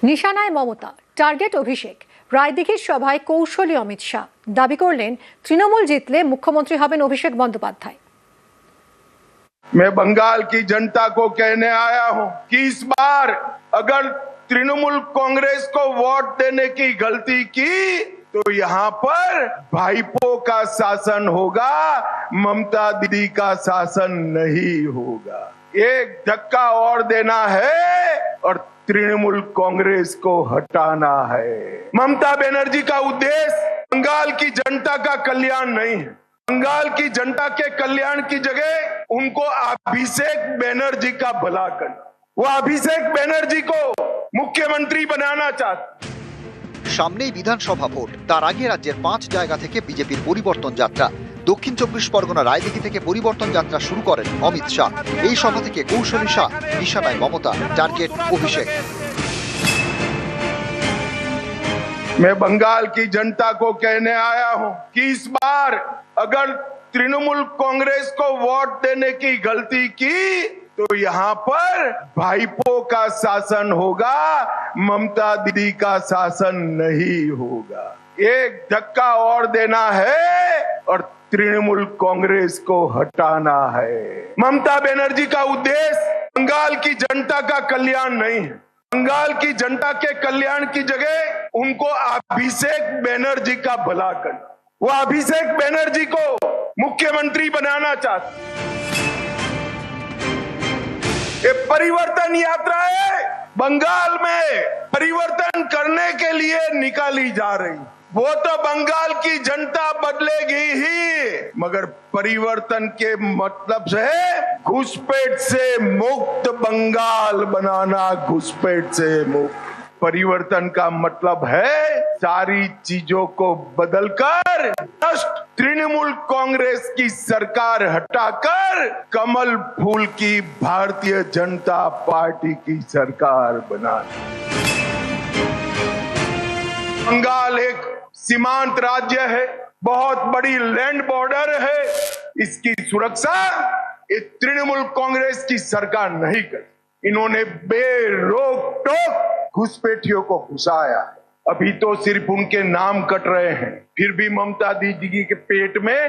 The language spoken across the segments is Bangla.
নিশানায় মমতা, টার্গেট অভিষেক। রায়দিঘির সভায় কৌশলী অমিত শাহ দাবি করলেন তৃণমূল জিতলে মুখ্যমন্ত্রী হবেন অভিষেক বন্দ্যোপাধ্যায়। मैं बंगाल की जनता को कहने आया हूं कि इस बार अगर तृणमूल कांग्रेस को वोट देने की गलती की तो यहाँ पर भाईपो का शासन होगा, ममता दीदी का शासन नहीं होगा। एक धक्का और देना है और तृणमूल कांग्रेस को हटाना है। ममता बनर्जी का उद्देश्य बंगाल की जनता का कल्याण नहीं है। बंगाल की जनता के कल्याण की जगह उनको अभिषेक बनर्जी का भला करना, वो अभिषेक बनर्जी को मुख्यमंत्री बनाना चाहते। সামনেই বিধানসভা ভোট, তার আগে রাজ্যের 5 জায়গা থেকে বিজেপির পরিবর্তন যাত্রা। দক্ষিণ 24 পরগনা রায়দিঘি থেকে পরিবর্তন যাত্রা শুরু করেন অমিত শাহ। এই সভা থেকে কৌশলী শাহ, নিশানায় মমতা, টার্গেট অভিষেক। मैं बंगाल की जनता को कहने आया हूं कि इस बार अगर तृणमूल कांग्रेस को वोट देने की गलती की तो यहाँ पर भाईपो का शासन होगा, ममता दीदी का शासन नहीं होगा। एक धक्का और देना है और तृणमूल कांग्रेस को हटाना है। ममता बनर्जी का उद्देश्य बंगाल की जनता का कल्याण नहीं है। बंगाल की जनता के कल्याण की जगह उनको अभिषेक बनर्जी का भला करना, वो अभिषेक बनर्जी को मुख्यमंत्री बनाना चाहते। ये परिवर्तन यात्रा है, बंगाल में परिवर्तन करने के लिए निकाली जा रही। वो तो बंगाल की जनता बदलेगी ही, मगर परिवर्तन के मतलब से घुसपैठ से मुक्त बंगाल बनाना, घुसपैठ से मुक्त। परिवर्तन का मतलब है सारी चीजों को बदलकर तृणमूल कांग्रेस की सरकार हटाकर कमल फूल की भारतीय जनता पार्टी की सरकार बनाना। बंगाल एक सीमांत राज्य है, बहुत बड़ी लैंड बॉर्डर है। इसकी सुरक्षा ये तृणमूल कांग्रेस की सरकार नहीं कर। इन्होंने बेरोक टोक घुसपैठियों को घुसाया। अभी तो सिर्फ उनके नाम कट रहे हैं, फिर भी ममता दीदी के पेट में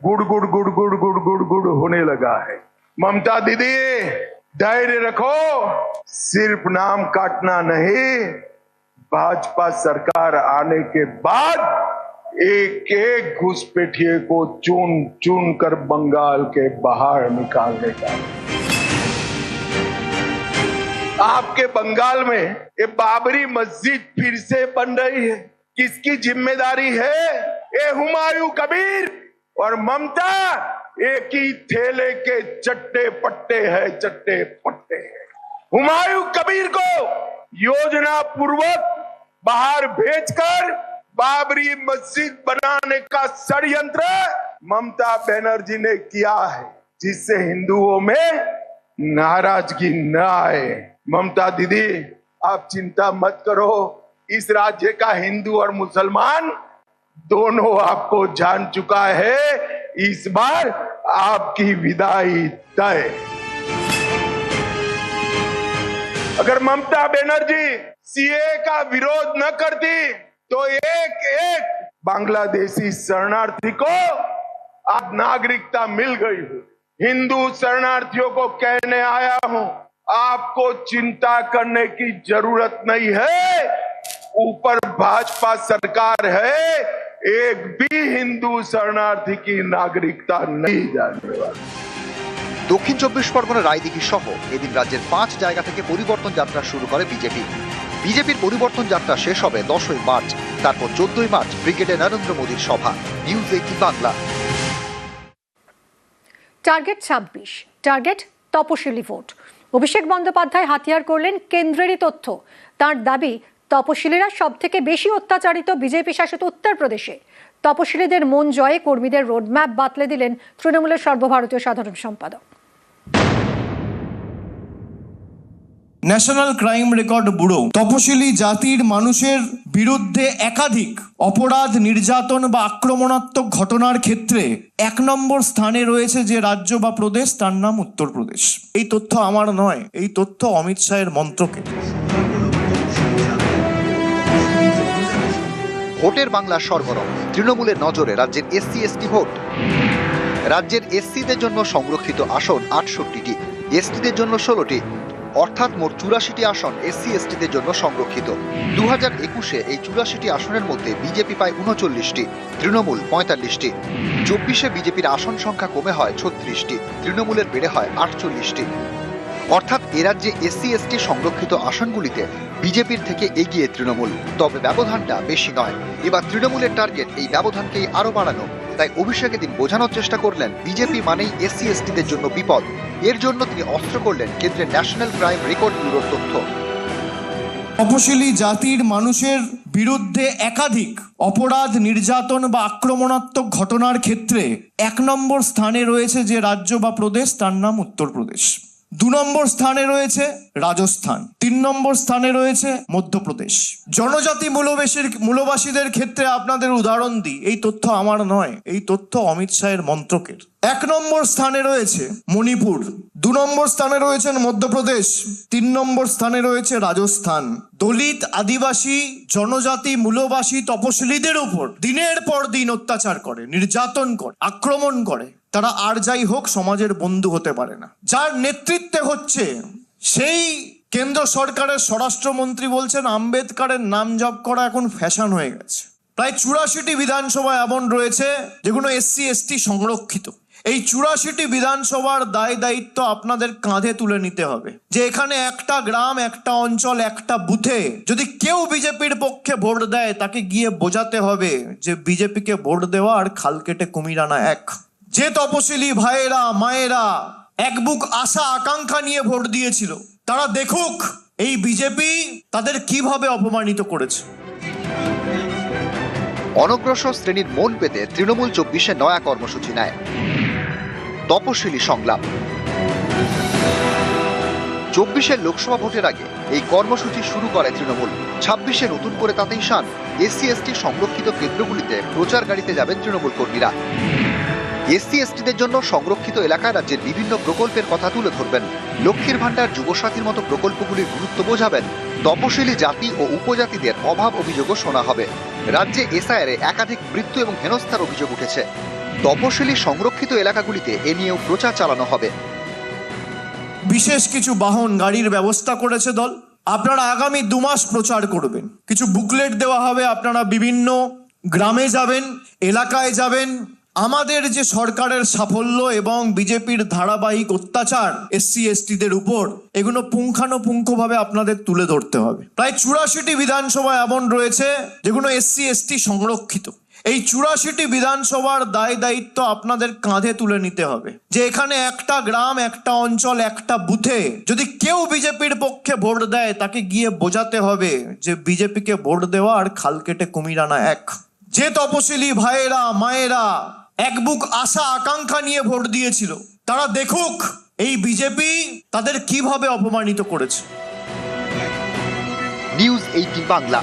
गुड़ गुड़ गुड़ गुड़ गुड़ गुड़ गुड़ होने लगा है। ममता दीदी धैर्य रखो, सिर्फ नाम काटना नहीं, भाजपा सरकार आने के बाद एक एक घुसपैठिए को चुन चुन कर बंगाल के बाहर निकालने का। आपके बंगाल में ये बाबरी मस्जिद फिर से बन रही है, किसकी जिम्मेदारी है? ये हुमायूं कबीर और ममता एक ही थैले के चट्टे पट्टे है, चट्टे पट्टे है। हुमायूं कबीर को योजना पूर्वक बाहर भेजकर बाबरी मस्जिद बनाने का षड्यंत्र ममता बनर्जी ने किया है, जिससे हिंदुओं में नाराजगी न आए। ममता दीदी आप चिंता मत करो, इस राज्य का हिंदू और मुसलमान दोनों आपको जान चुका है। इस बार आपकी विदाई तय। अगर ममता बनर्जी सीए का विरोध न करती तो एक एक बांग्लादेशी शरणार्थी को आज नागरिकता मिल गई हो। हिंदू शरणार्थियों को कहने आया हूं, आपको चिंता करने की जरूरत नहीं है। ऊपर भाजपा सरकार है, एक भी हिंदू शरणार्थी की नागरिकता नहीं जाने वाली। দক্ষিণ 24 পরগনা রায়দিঘি সহ এদিন রাজ্যের 5 জায়গা থেকে পরিবর্তন যাত্রা শুরু করে বিজেপি। বিজেপির পরিবর্তন যাত্রা শেষ হবে 10ই মার্চ, তারপর 14ই মার্চ ব্রিগেডে নরেন্দ্র মোদীর সভা। নিউজ 18 বাংলা। টার্গেট 26, টার্গেট তপশিলি ভোট। অভিষেক বন্দ্যোপাধ্যায় হাতিয়ার করলেন কেন্দ্রেরই তথ্য। তার দাবি তপশিলীরা সব থেকে বেশি অত্যাচারিত বিজেপি শাসিত উত্তরপ্রদেশে। তপশিলীদের মন জয়ে কর্মীদের রোডম্যাপ বাতলে দিলেন তৃণমূলের সর্বভারতীয় সাধারণ সম্পাদক। ন্যাশনাল ক্রাইম রেকর্ড ব্যুরো তপশিলি জাতির মানুষের বিরুদ্ধে একাধিক অপরাধ, নির্যাতন বা আক্রমণাত্মক ঘটনার ক্ষেত্রে 1 নম্বর স্থানে রয়েছে যে রাজ্য বা প্রদেশ, তার নাম উত্তরপ্রদেশ। এই তথ্য আমার নয়, এই তথ্য অমিত শাহের মন্ত্রকে। ভোটের বাংলা সরগরম, তৃণমূলের নজরে রাজ্যের এসসি এসটি ভোট। রাজ্যের এসসিদের জন্য সংরক্ষিত আসন 68টি, এসটিদের জন্য 16টি, অর্থাৎ মোট 84টি আসন এসসি এসটিদের জন্য সংরক্ষিত। 2021-এ এই 84টি আসনের মধ্যে বিজেপি পায় 39টি, তৃণমূল 45টি। 24-এ বিজেপির আসন সংখ্যা কমে হয় 36টি, তৃণমূলের বেড়ে হয় 48টি। অর্থাৎ এ রাজ্যে এসসি এসটি সংরক্ষিত আসনগুলিতে বিজেপির থেকে এগিয়ে তৃণমূল। তবে ব্যবধানটা বেশি নয়। এবার তৃণমূলের টার্গেট এই ব্যবধানকেই আরো বাড়ানো। তাই অভিষেক এদিন বোঝানোর চেষ্টা করলেন বিজেপি মানেই এসসি এসটিদের জন্য বিপদ। এর জন্য তিনি অস্ত্র করলেন কেন্দ্রের ন্যাশনাল ক্রাইম রেকর্ড ব্যুরোর তথ্য। তপশিলি জাতির মানুষের বিরুদ্ধে একাধিক অপরাধ, নির্যাতন বা আক্রমণাত্মক ঘটনার ক্ষেত্রে 1 নম্বর স্থানে রয়েছে যে রাজ্য বা প্রদেশ, তার নাম উত্তরপ্রদেশ। 2 নম্বর স্থানে রয়েছে রাজস্থান, 3 নম্বর স্থানে রয়েছে মধ্যপ্রদেশ। জনজাতি মূলবাসীদের ক্ষেত্রে আপনাদের উদাহরণ দিই, এই তথ্য আমার নয়, এই তথ্য অমিত শাহের মন্ত্রকের। 1 নম্বর স্থানে রয়েছে মণিপুর, 2 নম্বর স্থানে রয়েছেন মধ্যপ্রদেশ, 3 নম্বর স্থানে রয়েছে রাজস্থান। দলিত, আদিবাসী, জনজাতি, মূলবাসী, তপশিলীদের উপর দিনের পর দিন অত্যাচার করে, নির্যাতন করে, আক্রমণ করে। তারা আর যাই হোক সমাজের বন্ধু হতে পারে না। যার নেতৃত্বে হচ্ছে সেই কেন্দ্র সরকারের স্বরাষ্ট্রমন্ত্রী বলছেন আম্বেদকরের নাম জপ করা এখন ফ্যাশন হয়ে গেছে। প্রায় 84টি বিধানসভা এমন রয়েছে যেগুলো এসসি এসটি সংরক্ষিত। এই 84টি বিধানসভার দায় দায়িত্ব আপনাদের কাঁধে তুলে নিতে হবে যে এখানে একটা গ্রাম, একটা অঞ্চল, একটা বুথে যদি কেউ বিজেপির পক্ষে ভোট দেয় তাকে গিয়ে বোঝাতে হবে যে বিজেপিকে ভোট দেওয়া আর খাল কেটে কুমির আনা এক। যে তপশিলি ভাইয়েরা, মায়েরা এক বুক আশা আকাঙ্ক্ষা নিয়ে ভোট দিয়েছিল, তারা দেখুক এই বিজেপি তাদের কিভাবে অপমানিত করেছে। অনগ্রসর শ্রেণীর মন পেতে তৃণমূল 24-এ নয়া কর্মসূচি নেয়, তপশিলি সংলাপ। 24-এর লোকসভা ভোটের আগে এই কর্মসূচি শুরু করে তৃণমূল। 26-এ নতুন করে তাতেই শান, এসসি এসটি সংরক্ষিত কেন্দ্রগুলিতে প্রচার গাড়িতে যাবেন তৃণমূল কর্মীরা। এসসি এসটিদের জন্য সংরক্ষিত এলাকায় রাজ্যের বিভিন্ন প্রকল্পের কথা তুলে ধরবেন। লক্ষ্মীর ভাণ্ডার, যুবসাথীর মতো প্রকল্পগুলির গুরুত্ব বোঝাবেন। তপশিলি জাতি ও উপজাতিদের অভাব অভিযোগও শোনা হবে। রাজ্যে এসআইআরে একাধিক মৃত্যু এবং হেনস্থার অভিযোগ উঠেছে। তপশিলি সংরক্ষিত এলাকাগুলিতে এ নিয়েও প্রচার চালানো হবে। বিশেষ কিছু বাহন গাড়ির ব্যবস্থা করেছে দল। আপনারা আগামী 2 মাস প্রচার করবেন। কিছু বুকলেট দেওয়া হবে, আপনারা বিভিন্ন গ্রামে যাবেন, এলাকায় যাবেন। আমাদের যে সরকারের সাফল্য এবং বিজেপির ধারাবাহিক অত্যাচার এসসি এসটিদের উপর, এগুলো পুঙ্খানুপুঙ্খভাবে আপনাদের তুলে ধরতে হবে। প্রায় 84টি বিধানসভা এমন রয়েছে যেগুলো এসসি এসটি সংরক্ষিত। এই 84টি বিধানসভার দায় দায়িত্ব আপনাদের কাঁধে তুলে নিতে হবে যে এখানে একটা গ্রাম, একটা অঞ্চল, একটা বুথে যদি কেউ বিজেপির পক্ষে ভোট দেয় তাকে গিয়ে বোঝাতে হবে যে বিজেপিকে ভোট দেওয়া আর খাল কেটে কুমির আনা এক। যে তপশিলি ভাইয়েরা, মায়েরা এক বুক আশা আকাঙ্ক্ষা নিয়ে ভোট দিয়েছিল, তারা দেখুক এই বিজেপি তাদের কিভাবে অপমানিত করেছে। নিউজ 18 বাংলা।